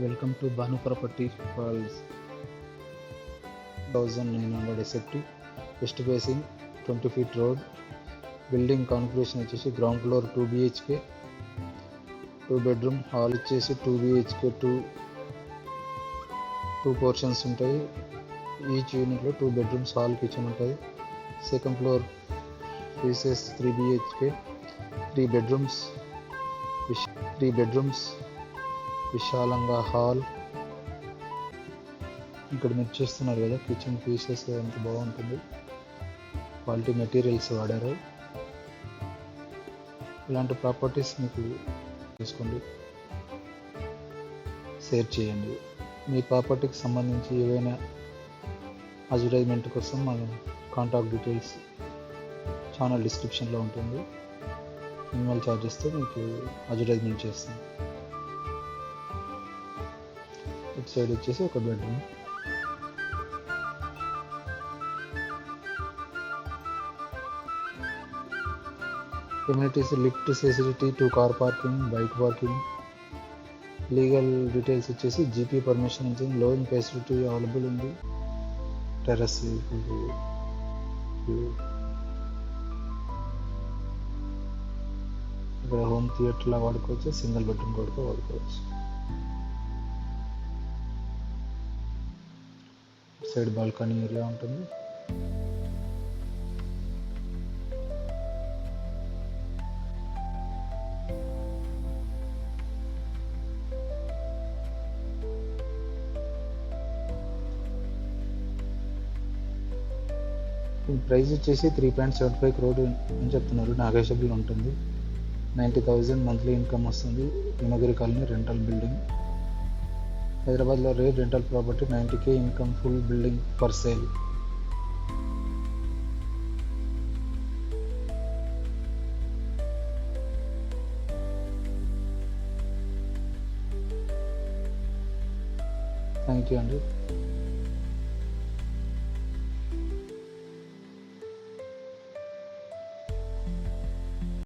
Welcome to Banu Property Falls 1900 SFT West facing 20 feet road. Building configuration వచ్చేసి ground floor 2 BHK 2 bedroom hall వచ్చేసి 2 BHK 2 portions ఉంటాయి. Each యూనిట్లో 2 bedrooms hall kitchen ఉంటుంది. Second floor pieces 3 BHK 3 bedrooms విశాలంగా hall. ఇక్కడ మీరు చూస్తున్నారు కదా కిచెన్ పీసెస్ ఎంత బాగుంటుంది, క్వాలిటీ మెటీరియల్స్ వాడారు. ఇలాంటి ప్రాపర్టీస్ మీకు తీసుకోండి, షేర్ చేయండి. మీ ప్రాపర్టీకి సంబంధించి ఏవైనా అడ్వర్టైజ్మెంట్ కోసం మన కాంటాక్ట్ డీటెయిల్స్ ఛానల్ డిస్క్రిప్షన్లో ఉంటుంది. మినిమల్ ఛార్జెస్తో మీకు అడ్వర్టైజ్మెంట్ చేస్తాం. ఇటు సైడ్ వచ్చేసి ఒక bedroom, amenities lift facility, 2 car parking, bike parking. Legal details వచ్చేసి జీపీ పర్మిషన్ ఉంది, లోన్ ఫెసిలిటీ అవైలబుల్ ఉంది. టెర్రస్ ఇక్కడ హోమ్ థియేటర్లా వాడుకోవచ్చు, సింగిల్ బెడ్రూమ్ కూడా వాడుకోవచ్చు. సైడ్ బాల్కనీ ఏరియా ఉంటుంది. ప్రైస్ వచ్చేసి 3.75 crore అని చెప్తున్నారు. నాగేషబుల్ ఉంటుంది. 90,000 మంత్లీ ఇన్కమ్ వస్తుంది. హిమగిరి కాలనీ రెంటల్ బిల్డింగ్. హైదరాబాద్లో rate rental property 90K income, full building for sale. Thank you అండి.